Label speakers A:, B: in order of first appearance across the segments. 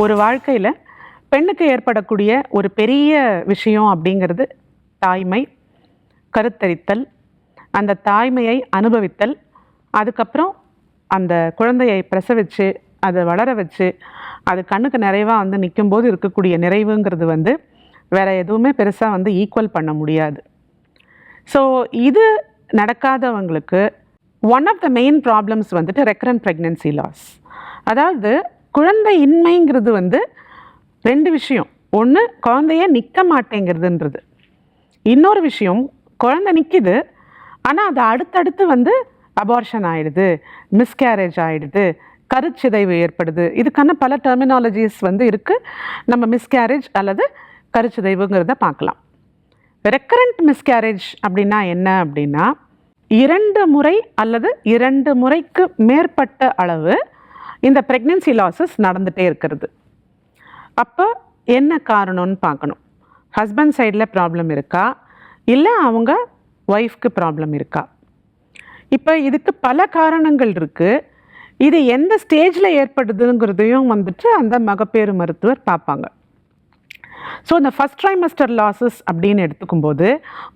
A: ஒரு வாழ்க்கையில் பெண்ணுக்கு ஏற்படக்கூடிய ஒரு பெரிய விஷயம் அப்படிங்கிறது தாய்மை, கருத்தரித்தல், அந்த தாய்மையை அனுபவித்தல், அதுக்கப்புறம் அந்த குழந்தையை பிரசவித்து அதை வளர வச்சு அது கண்ணுக்கு நிறைவாக வந்து நிற்கும்போது இருக்கக்கூடிய நிறைவுங்கிறது வந்து வேறு எதுவுமே பெருசாக வந்து ஈக்குவல் பண்ண முடியாது. ஸோ இது நடக்காதவங்களுக்கு one of the main problems வந்துட்டு ரெக்கரண்ட் ப்ரெக்னென்சி லாஸ். அதாவது குழந்தை இன்மைங்கிறது வந்து ரெண்டு விஷயம். ஒன்று, குழந்தைய நிற்க மாட்டேங்கிறதுன்றது. இன்னொரு விஷயம், குழந்தை நிற்கிது ஆனால் அது அடுத்தடுத்து வந்து அபார்ஷன் ஆகிடுது, மிஸ்கேரேஜ் ஆகிடுது, கருச்சிதைவு ஏற்படுது. இதுக்கான பல டெர்மினாலஜிஸ் வந்து இருக்குது. நம்ம மிஸ்கேரேஜ் அல்லது கருச்சிதைவுங்கிறத பார்க்கலாம். ரெக்கரண்ட் மிஸ்கேரேஜ் அப்படின்னா என்ன அப்படின்னா, 2 முறை அல்லது 2 முறைக்கு மேற்பட்ட அளவு இந்த ப்ரெக்னென்சி லாஸஸ் நடந்துகிட்டே இருக்கிறது. அப்போ என்ன காரணம்னு பார்க்கணும். ஹஸ்பண்ட் சைடில் ப்ராப்ளம் இருக்கா, இல்லை அவங்க ஒய்ஃப்க்கு ப்ராப்ளம் இருக்கா? இப்போ இதுக்கு பல காரணங்கள் இருக்குது. இது எந்த ஸ்டேஜில் ஏற்படுதுங்கிறதையும் வந்துட்டு அந்த மகப்பேறு மருத்துவர் பார்ப்பாங்க. ஸோ இந்த ஃபஸ்ட் ட்ரைமஸ்டர் லாஸஸ் அப்படின்னு எடுத்துக்கும்போது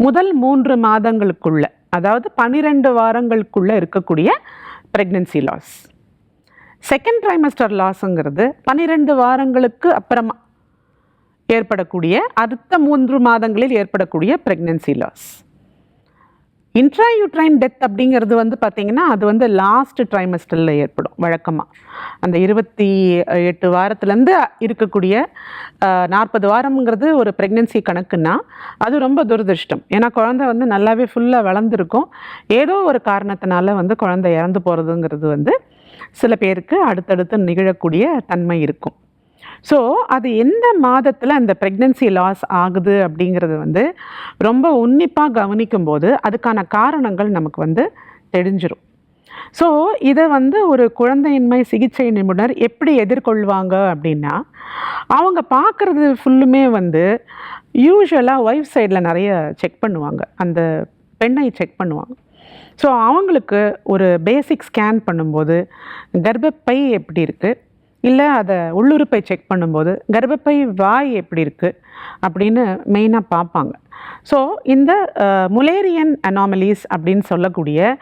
A: முதல் 3 மாதங்களுக்குள்ள, அதாவது 12 வாரங்களுக்குள்ளே இருக்கக்கூடிய ப்ரெக்னென்சி லாஸ். செகண்ட் ட்ரைமஸ்டர் லாஸுங்கிறது 12 வாரங்களுக்கு அப்புறமா ஏற்படக்கூடிய அடுத்த 3 மாதங்களில் ஏற்படக்கூடிய ப்ரெக்னென்சி லாஸ். இன்ட்ராயூட்ரைன் டெத் அப்படிங்கிறது வந்து பார்த்திங்கன்னா அது வந்து லாஸ்ட் ட்ரைமஸ்டரில் ஏற்படும். வழக்கமாக அந்த 28 வாரத்துலேருந்து இருக்கக்கூடிய 40 வாரம்ங்கிறது ஒரு ப்ரெக்னென்சி கணக்குன்னா அது ரொம்ப துரதிருஷ்டம். ஏன்னா குழந்தை வந்து நல்லாவே ஃபுல்லாக வளர்ந்துருக்கும். ஏதோ ஒரு காரணத்தினால வந்து குழந்தை இறந்து போகிறதுங்கிறது வந்து சில பேருக்கு அடுத்தடுத்து நிகழக்கூடிய தன்மை இருக்கும். ஸோ அது எந்த மாதத்தில் அந்த ப்ரெக்னென்சி லாஸ் ஆகுது அப்படிங்கிறது வந்து ரொம்ப உன்னிப்பாக கவனிக்கும்போது அதுக்கான காரணங்கள் நமக்கு வந்து தெரிஞ்சிடும். ஸோ இதை வந்து ஒரு குழந்தையின்மை சிகிச்சை நிபுணர் எப்படி எதிர்கொள்வாங்க அப்படின்னா, அவங்க பார்க்குறது ஃபுல்லுமே வந்து யூஸ்வலாக ஒய்ஃப் சைடில் நிறைய செக் பண்ணுவாங்க, அந்த பெண்ணை செக் பண்ணுவாங்க. ஸோ அவங்களுக்கு ஒரு பேசிக் ஸ்கேன் பண்ணும்போது கர்ப்பப்பை எப்படி இருக்குது, இல்லை அதை உள்ளுறுப்பை செக் பண்ணும்போது கர்ப்பப்பை வாய் எப்படி இருக்குது அப்படின்னு மெயினாக பார்ப்பாங்க. ஸோ இந்த முலேரியன் அனாமலிஸ் அப்படின்னு சொல்லக்கூடிய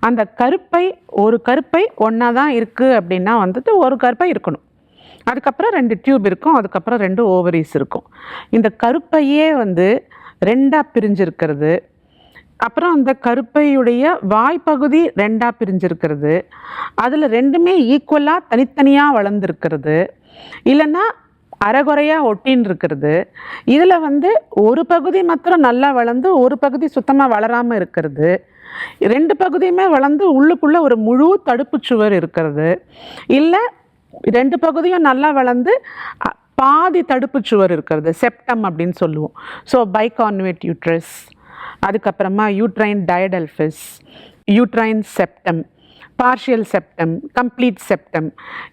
A: அந்த கருப்பை, ஒரு கருப்பை ஒன்றா தான் இருக்குது அப்படின்னா வந்துட்டு ஒரு கருப்பை இருக்கணும், அதுக்கப்புறம் 2 டியூப் இருக்கும், அதுக்கப்புறம் 2 ஓவரிஸ் இருக்கும். இந்த கருப்பையே வந்து 2ஆக பிரிஞ்சிருக்கிறது, அப்புறம் அந்த கருப்பையுடைய வாய்ப்பகுதி 2ஆக பிரிஞ்சிருக்கிறது, அதில் 2மே ஈக்குவலாக தனித்தனியாக வளர்ந்துருக்கிறது, இல்லைன்னா அரைகுறையாக ஒட்டின்னு இருக்கிறது, இதில் வந்து ஒரு பகுதி மாத்திரம் நல்லா வளர்ந்து ஒரு பகுதி சுத்தமாக வளராமல் இருக்கிறது, 2 பகுதியுமே வளர்ந்து உள்ளுக்குள்ளே ஒரு முழு தடுப்பு சுவர் இருக்கிறது, இல்லை 2 பகுதியும் நல்லா வளர்ந்து பாதி தடுப்பு சுவர் இருக்கிறது, செப்டம் அப்படின்னு சொல்லுவோம். ஸோ பைகான்வேட் யூட்ரஸ், அதுக்கப்புறமா uterine didelphys, uterine septum, partial septum, complete septum,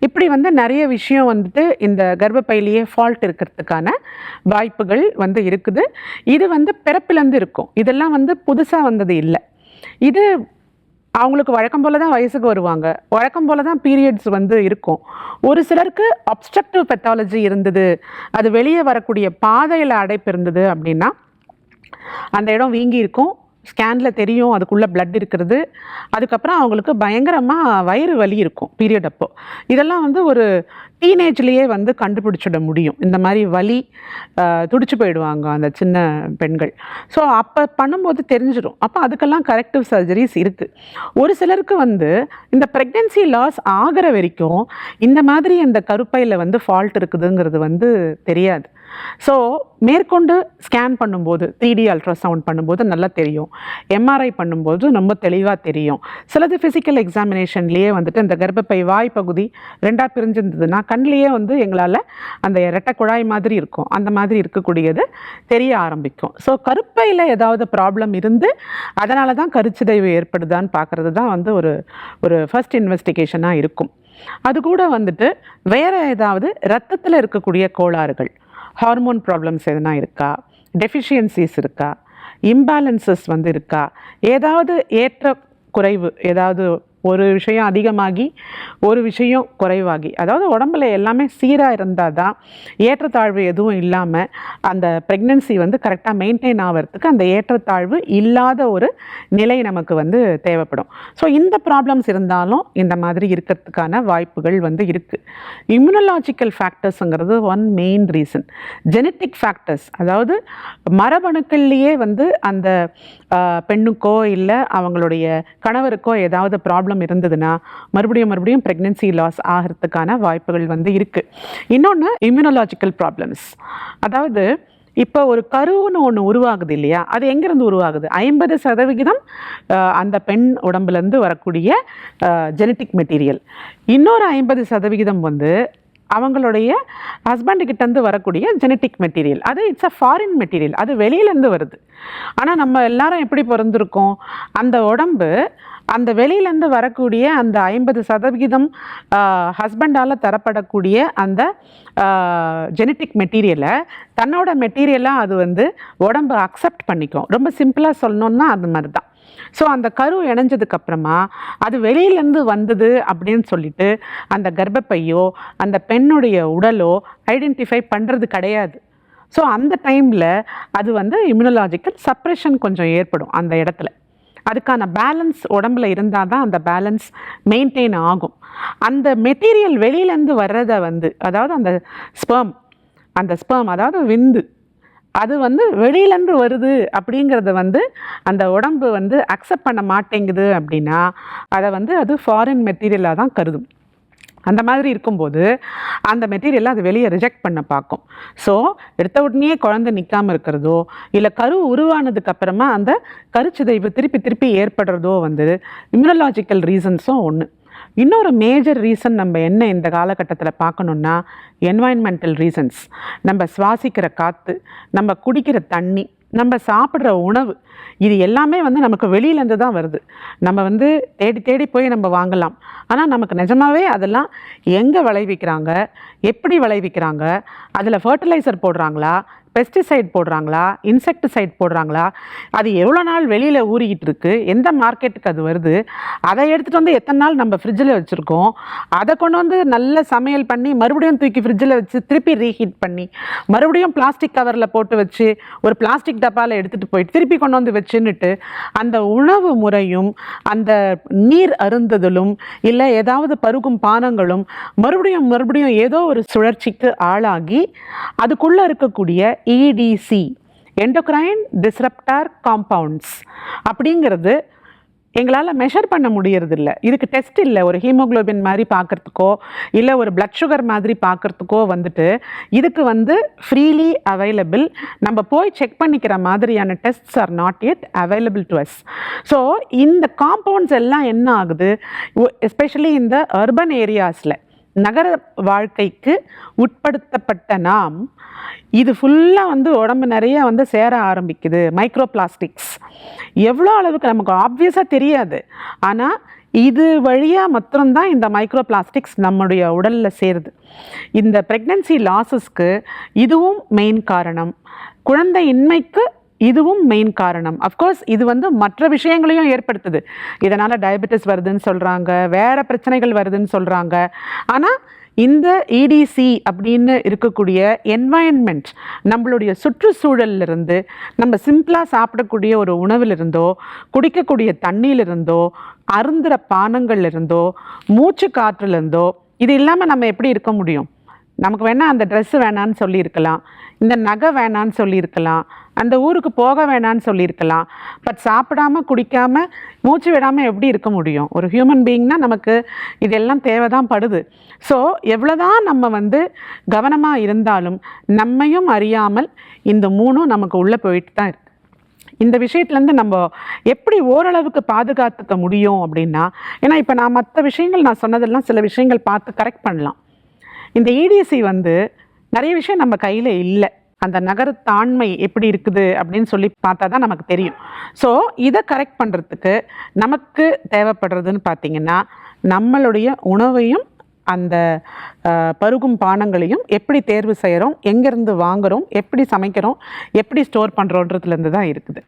A: இப்படி வந்து நிறைய விஷயம் வந்துட்டு இந்த கர்ப்பப்பையிலேயே ஃபால்ட் இருக்கிறதுக்கான வாய்ப்புகள் வந்து இருக்குது. இது வந்து பிறப்பிலேருந்து இருக்கும், இதெல்லாம் வந்து புதுசாக வந்தது இல்லை. இது அவங்களுக்கு வழக்கம் போல் தான் வயசுக்கு வருவாங்க, வழக்கம் போல் தான் பீரியட்ஸ் வந்து இருக்கும். ஒரு சிலருக்கு அப்ஸ்ட்ரக்டிவ் பெத்தாலஜி இருந்தது, அது வெளியே வரக்கூடிய பாதையில் அடைப்பு இருந்தது அப்படின்னா அந்த இடம் வீங்கி இருக்கும், ஸ்கேனில் தெரியும் அதுக்குள்ளே பிளட் இருக்கிறது, அதுக்கப்புறம் அவங்களுக்கு பயங்கரமாக வயிறு வலி இருக்கும் பீரியட் அப்போ. இதெல்லாம் வந்து ஒரு டீனேஜ்லேயே வந்து கண்டுபிடிச்சிட முடியும். இந்த மாதிரி வலி துடிச்சு போயிடுவாங்க அந்த சின்ன பெண்கள். ஸோ அப்போ பண்ணும்போது தெரிஞ்சிடும். அப்போ அதுக்கெல்லாம் கரெக்டிவ் சர்ஜரிஸ் இருக்குது. ஒரு சிலருக்கு வந்து இந்த ப்ரெக்னென்சி லாஸ் ஆகிற வரைக்கும் இந்த மாதிரி அந்த கருப்பையில் வந்து ஃபால்ட் இருக்குதுங்கிறது வந்து தெரியாது. ஸோ மேற்கொண்டு ஸ்கேன் பண்ணும்போது 3D அல்ட்ராசவுண்ட் பண்ணும்போது நல்லா தெரியும், எம்ஆர்ஐ பண்ணும்போது ரொம்ப தெளிவாக தெரியும். சிலது ஃபிசிக்கல் எக்ஸாமினேஷன்லேயே வந்துட்டு இந்த கர்ப்பப்பை வாய் பகுதி 2ஆக பிரிஞ்சிருந்ததுன்னா கண்ணிலேயே வந்து எங்களால் அந்த இரட்டை குழாய் மாதிரி இருக்கும், அந்த மாதிரி இருக்கக்கூடியது தெரிய ஆரம்பிக்கும். ஸோ கருப்பையில் ஏதாவது ப்ராப்ளம் இருந்து அதனால தான் கருச்சிதைவு ஏற்படுதான்னு பார்க்குறது தான் வந்து ஒரு ஃபர்ஸ்ட் இன்வெஸ்டிகேஷனாக இருக்கும். அது கூட வந்துட்டு வேறு ஏதாவது ரத்தத்தில் இருக்கக்கூடிய கோளாறுகள், ஹார்மோன் ப்ராப்ளம்ஸ் எதுனா இருக்கா, டெஃபிஷியன்சிஸ் இருக்கா, இம்பேலன்சஸ் வந்து இருக்கா, ஏதாவது ஏற்ற குறைவு ஏதாவது ஒரு விஷயம் அதிகமாகி ஒரு விஷயம் குறைவாகி, அதாவது உடம்புல எல்லாமே சீராக இருந்தால் தான் ஏற்றத்தாழ்வு எதுவும் இல்லாமல் அந்த ப்ரெக்னென்சி வந்து கரெக்டாக மெயின்டைன் ஆகிறதுக்கு அந்த ஏற்றத்தாழ்வு இல்லாத ஒரு நிலை நமக்கு வந்து தேவைப்படும். ஸோ இந்த ப்ராப்ளம்ஸ் இருந்தாலும் இந்த மாதிரி இருக்கிறதுக்கான வாய்ப்புகள் வந்து இருக்குது. இம்யூனலாஜிக்கல் ஃபேக்டர்ஸுங்கிறது one main reason. Genetic factors, அதாவது மரபணுக்கள்லேயே வந்து அந்த பெண்ணுக்கோ இல்லை அவங்களுடைய கணவருக்கோ ஏதாவது ப்ராப்ளம் இருந்ததுன்னா மறுபடியும் ப்ரெக்னென்சி லாஸ் ஆகிறதுக்கான வாய்ப்புகள் வந்து இருக்குது. இன்னொன்று இம்யூனலாஜிக்கல் ப்ராப்ளம்ஸ், அதாவது இப்போ ஒரு கருவுன்னு ஒன்று உருவாகுது இல்லையா, அது எங்கேருந்து உருவாகுது? 50% அந்த பெண் உடம்புலேருந்து வரக்கூடிய ஜெனட்டிக் மெட்டீரியல், இன்னொரு 50% வந்து அவங்களுடைய ஹஸ்பண்டுக்கிட்டேருந்து வரக்கூடிய ஜெனட்டிக் மெட்டீரியல். அது இட்ஸ் அ ஃபாரின் மெட்டீரியல், அது வெளியிலேருந்து வருது. ஆனால் நம்ம எல்லாரும் எப்படி பிறந்திருக்கோம், அந்த உடம்பு அந்த வெளியிலேருந்து வரக்கூடிய அந்த 50% ஹஸ்பண்டால் தரப்படக்கூடிய அந்த ஜெனட்டிக் மெட்டீரியலை தன்னோட மெட்டீரியலாக அது வந்து உடம்பு அக்செப்ட் பண்ணிக்கும். ரொம்ப சிம்பிளாக சொல்லணுன்னா அது மாதிரி தான். ஸோ அந்த கரு இணைஞ்சதுக்கப்புறமா அது வெளியிலேருந்து வந்தது அப்படின்னு சொல்லிட்டு அந்த கர்ப்பப்பையோ அந்த பெண்ணுடைய உடலோ ஐடென்டிஃபை பண்ணுறது கிடையாது. ஸோ அந்த டைமில் அது வந்து இம்யூனலாஜிக்கல் சப்ரெஷன் கொஞ்சம் ஏற்படும் அந்த இடத்துல. அதுக்கான பேலன்ஸ் உடம்புல இருந்தால் தான் அந்த பேலன்ஸ் மெயின்டைன் ஆகும். அந்த மெட்டீரியல் வெளியிலேருந்து வர்றதை வந்து, அதாவது அந்த ஸ்பெர்ம் அதாவது விந்து, அது வந்து வெளியிலேருந்து வருது அப்படிங்கிறத வந்து அந்த உடம்பு வந்து அக்செப்ட் பண்ண மாட்டேங்குது அப்படின்னா அதை வந்து அது ஃபாரின் மெட்டீரியலாக தான் கருதும். அந்த மாதிரி இருக்கும்போது அந்த மெட்டீரியலை அது வெளியே ரிஜெக்ட் பண்ண பார்க்கும். ஸோ எடுத்த உடனே குழந்தை நிற்காமல் இருக்கிறதோ இல்லை கரு உருவானதுக்கு அப்புறமா அந்த கருச்சிதைவு திருப்பி ஏற்படுறதோ வந்து இம்யூனலாஜிக்கல் ரீசன்ஸும் ஒன்று. இன்னொரு மேஜர் ரீசன் நம்ம என்ன இந்த காலகட்டத்தில் பார்க்கணுன்னா என்வாயன்மெண்டல் ரீசன்ஸ். நம்ம சுவாசிக்கிற காற்று, நம்ம குடிக்கிற தண்ணி, நம்ம சாப்பிட்ற உணவு, இது எல்லாமே வந்து நமக்கு வெளியிலேருந்து தான் வருது. நம்ம வந்து தேடி போய் நம்ம வாங்கலாம். ஆனால் நமக்கு நிஜமாகவே அதெல்லாம் எங்கே விளைவிக்கிறாங்க, எப்படி விளைவிக்கிறாங்க, அதில் ஃபர்டிலைசர் போடுறாங்களா, பெஸ்டிசைட் போடுறாங்களா, இன்செக்டிசைட் போடுறாங்களா, அது எவ்வளோ நாள் வெளியில் ஊறிக்கிட்டு இருக்குது, எந்த மார்க்கெட்டுக்கு அது வருது, அதை எடுத்துகிட்டு வந்து எத்தனை நாள் நம்ம ஃப்ரிட்ஜில் வச்சுருக்கோம், அதை கொண்டு வந்து நல்ல சமையல் பண்ணி மறுபடியும் தூக்கி ஃப்ரிட்ஜில் வச்சு திருப்பி ரீஹீட் பண்ணி மறுபடியும் பிளாஸ்டிக் கவரில் போட்டு வச்சு ஒரு பிளாஸ்டிக் டப்பாவில் எடுத்துகிட்டு போயிட்டு திருப்பி கொண்டு வந்து வச்சுன்னுட்டு அந்த உணவு முறையும் அந்த நீர் அருந்துதலும் இல்லை ஏதாவது பருகும் பானங்களும் மறுபடியும் ஏதோ ஒரு சுழற்சிக்கு ஆளாகி அதுக்குள்ளே இருக்கக்கூடிய EDC எண்டோக்ரைன் டிஸ்ரப்டார் காம்பவுண்ட்ஸ் அப்படிங்கிறது எங்களால் மெஷர் பண்ண முடியறதில்ல. இதுக்கு டெஸ்ட் இல்லை. ஒரு ஹீமோக்ளோபின் மாதிரி பார்க்குறதுக்கோ இல்லை ஒரு பிளட் சுகர் மாதிரி பார்க்குறதுக்கோ வந்துட்டு இதுக்கு வந்து ஃப்ரீலி அவைலபிள், நம்ம போய் செக் பண்ணிக்கிற மாதிரியான tests are not yet available to us. So இந்த காம்பவுண்ட்ஸ் எல்லாம் என்ன ஆகுது, எஸ்பெஷலி இந்த அர்பன் ஏரியாஸில் நகர வாழ்க்கைக்கு உட்படுத்தப்பட்ட நாம் இது ஃபுல்லாக வந்து உடம்பு நிறைய வந்து சேர ஆரம்பிக்குது. மைக்ரோ பிளாஸ்டிக்ஸ் எவ்வளோ அளவுக்கு நமக்கு ஆப்வியஸாக தெரியாது, ஆனால் இது வழியாக மாத்திரம்தான் இந்த மைக்ரோ பிளாஸ்டிக்ஸ் நம்முடைய உடலில் சேருது. இந்த ப்ரெக்னென்சி லாஸஸ்க்கு இதுவும் மெயின் காரணம், குழந்தையின்மைக்கு இதுவும் மெயின் காரணம். அஃப்கோர்ஸ் இது வந்து மற்ற விஷயங்களையும் ஏற்படுத்துது. இதனால் டயபெட்டிஸ் வருதுன்னு சொல்கிறாங்க, வேறு பிரச்சனைகள் வருதுன்னு சொல்கிறாங்க. ஆனால் இந்த EDC அப்படின்னு இருக்கக்கூடிய என்வாயன்மெண்ட், நம்மளுடைய சுற்றுச்சூழலிருந்து, நம்ம சிம்பிளாக சாப்பிடக்கூடிய ஒரு உணவிலிருந்தோ, குடிக்கக்கூடிய தண்ணியிலிருந்தோ, அருந்துகிற பானங்கள்லேருந்தோ, மூச்சு காற்றுலேருந்தோ, இது இல்லாமல் நம்ம எப்படி இருக்க முடியும்? நமக்கு வேணால் அந்த ட்ரெஸ்ஸு வேணான்னு சொல்லியிருக்கலாம், இந்த நகை வேணான்னு சொல்லியிருக்கலாம், அந்த ஊருக்கு போக வேணான்னு சொல்லியிருக்கலாம். பட் சாப்பிடாமல் குடிக்காமல் மூச்சு விடாமல் எப்படி இருக்க முடியும்? ஒரு ஹியூமன் பீயிங்னா நமக்கு இதெல்லாம் தேவை தான் படுது. ஸோ எவ்வளோதான் நம்ம வந்து கவனமாக இருந்தாலும் நம்மையும் அறியாமல் இந்த மூணும் நமக்கு உள்ளே போயிட்டு தான் இருக்குது. இந்த விஷயத்துலேருந்து நம்ம எப்படி ஓரளவுக்கு பாதுகாத்துக்க முடியும் அப்படின்னா, ஏன்னா இப்போ நான் மற்ற விஷயங்கள் நான் சொன்னதெல்லாம் சில விஷயங்கள் பார்த்து கரெக்ட் பண்ணலாம். இந்த EDC வந்து நிறைய விஷயம் நம்ம கையில் இல்லை. அந்த நகரத்தாண்மை எப்படி இருக்குது அப்படின்னு சொல்லி பார்த்தா தான் நமக்கு தெரியும். ஸோ இதை கரெக்ட் பண்ணுறதுக்கு நமக்கு தேவைப்படுறதுன்னு பார்த்திங்கன்னா, நம்மளுடைய உணவையும் அந்த பருகும் பானங்களையும் எப்படி தேர்வு செய்கிறோம், எங்கேருந்து வாங்குகிறோம், எப்படி சமைக்கிறோம், எப்படி ஸ்டோர் பண்ணுறோன்றதுலேருந்து தான் இருக்குது.